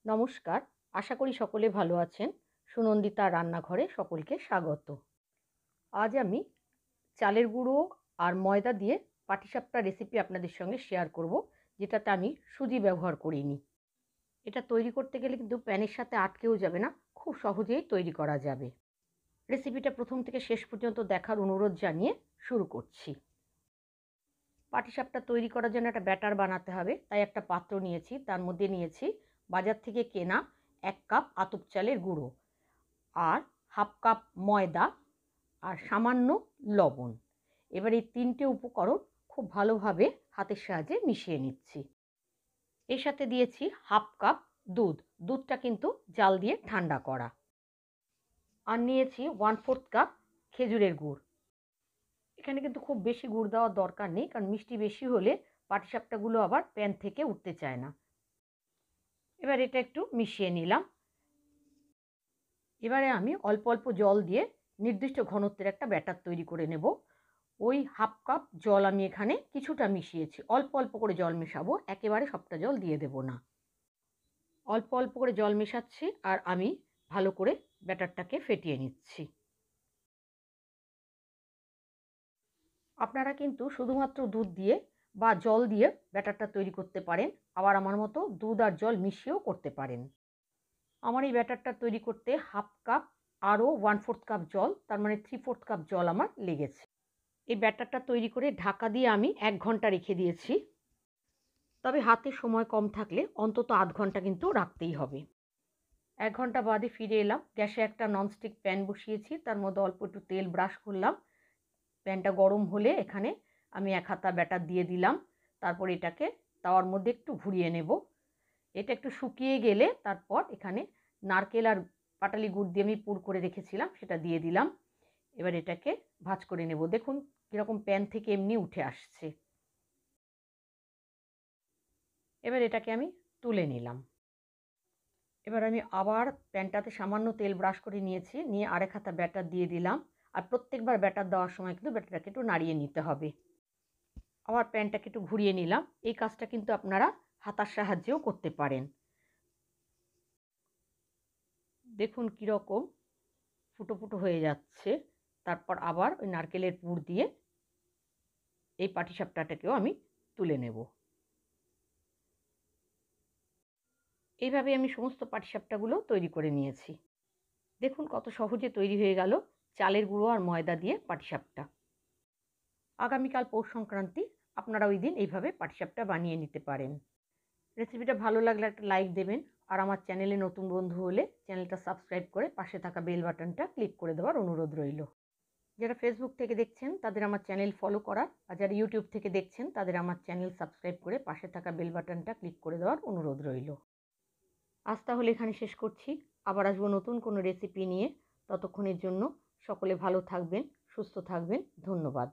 নমস্কার, আশা করি সকলে ভালো আছেন। সুনন্দিতা রান্নাঘরে সকলকে স্বাগত। আজ আমি চালের গুঁড়ো আর ময়দা দিয়ে পাটিসাপটা রেসিপি আপনাদের সঙ্গে শেয়ার করব, যেটাতে আমি সুজি ব্যবহার করিনি। এটা তৈরি করতে গেলে কিন্তু প্যানের সাথে আটকেও যাবে না, খুব সহজেই তৈরি করা যাবে। রেসিপিটা প্রথম থেকে শেষ পর্যন্ত দেখার অনুরোধ জানিয়ে শুরু করছি। পাটিসাপটা তৈরি করার জন্য একটা ব্যাটার বানাতে হবে, তাই একটা পাত্র নিয়েছি। তার মধ্যে নিয়েছি বাজার থেকে কেনা 1 কাপ আতপ চালের গুঁড়ো, আর হাফ কাপ ময়দা, আর সামান্য লবণ। এবার এই তিনটে উপকরণ খুব ভালোভাবে হাতের সাহায্যে মিশিয়ে নিচ্ছি। এর সাথে দিয়েছি হাফ কাপ দুধ। দুধটা কিন্তু জাল দিয়ে ঠান্ডা করা। আর নিয়েছি 1/4 কাপ খেজুরের গুড়। এখানে কিন্তু খুব বেশি গুড় দেওয়ার দরকার নেই, কারণ মিষ্টি বেশি হলে পাটিসাপটাগুলো আবার প্যান থেকে উঠতে চায় না। এবার এটা একটু মিশিয়ে নিলাম। এবারে আমি অল্প অল্প জল দিয়ে নির্দিষ্ট ঘনত্বের একটা ব্যাটার তৈরি করে নেব। ওই হাফ কাপ জল আমি এখানে কিছুটা মিশিয়েছি। অল্প অল্প করে জল মেশাবো, একেবারে সবটা জল দিয়ে দেব না। অল্প অল্প করে জল মেশাচ্ছি, আর আমি ভালো করে ব্যাটারটাকে ফেটিয়ে নিচ্ছি। আপনারা কিন্তু শুধুমাত্র দুধ দিয়ে বা জল দিয়ে ব্যাটারটা তৈরি করতে পারেন, আবার আমার মতো দুধ আর জল মিশিয়েও করতে পারেন। আমার এই ব্যাটারটা তৈরি করতে হাফ কাপ আরও 1/4 কাপ জল, তার মানে 3/4 কাপ জল আমার লেগেছে। এই ব্যাটারটা তৈরি করে ঢাকা দিয়ে আমি 1 ঘন্টা রেখে দিয়েছি। তবে হাতে সময় কম থাকলে অন্তত আধ ঘন্টা কিন্তু রাখতেই হবে। 1 ঘন্টা বাদে ফিরে এলাম। গ্যাসে একটা ননস্টিক প্যান বসিয়েছি, তার মধ্যে অল্প একটু তেল ব্রাশ করলাম। প্যানটা গরম হলে এখানে আমি 1 হাতা ব্যাটার দিয়ে দিলাম। তারপর এটাকে তাওয়ার মধ্যে একটু ঘুরিয়ে নেব। এটা একটু শুকিয়ে গেলে তারপর এখানে নারকেল আর পাটালি গুড় দিয়ে আমি পুর করে রেখেছিলাম, সেটা দিয়ে দিলাম। এবার এটাকে ভাঁজ করে নেব। দেখুন কীরকম প্যান থেকে এমনি উঠে আসছে। এবার এটাকে আমি তুলে নিলাম। এবার আমি আবার প্যানটাতে সামান্য তেল ব্রাশ করে নিয়েছি, নিয়ে 1/2 হাতা ব্যাটার দিয়ে দিলাম। আর প্রত্যেকবার ব্যাটার দেওয়ার সময় কিন্তু ব্যাটারটাকে একটু নাড়িয়ে নিতে হবে। আবার প্যানটাকে একটু ঘুরিয়ে নিলাম। এই কাজটা কিন্তু আপনারা হাতার সাহায্যেও করতে পারেন। দেখুন কীরকম ফুটো ফুটো হয়ে যাচ্ছে। তারপর আবার ওই নারকেলের পুর দিয়ে এই পাটিসাপটাটাকেও আমি তুলে নেব। এইভাবে আমি সমস্ত পাটিসাপটাগুলো তৈরি করে নিয়েছি। দেখুন কত সহজে তৈরি হয়ে গেল চালের গুঁড়ো আর ময়দা দিয়ে পাটিসাপটা। আগামীকাল পৌষ সংক্রান্তি, আপনারা ওই দিন এইভাবে পাটিসাপটা বানিয়ে নিতে পারেন। রেসিপিটা ভালো লাগলে একটা লাইক দেবেন, আর আমার চ্যানেলে নতুন বন্ধু হলে চ্যানেলটা সাবস্ক্রাইব করে পাশে থাকা বেল বাটনটা ক্লিক করে দেওয়ার অনুরোধ রইল। যারা ফেসবুক থেকে দেখছেন তাদের আমার চ্যানেল ফলো করার, আর যারা ইউটিউব থেকে দেখছেন তাদের আমার চ্যানেল সাবস্ক্রাইব করে পাশে থাকা বেল বাটনটা ক্লিক করে দেওয়ার অনুরোধ রইল। আজ তাহলে এখানে শেষ করছি। আবার আসবো নতুন কোনো রেসিপি নিয়ে। ততক্ষণের জন্য সকলে ভালো থাকবেন, সুস্থ থাকবেন। ধন্যবাদ।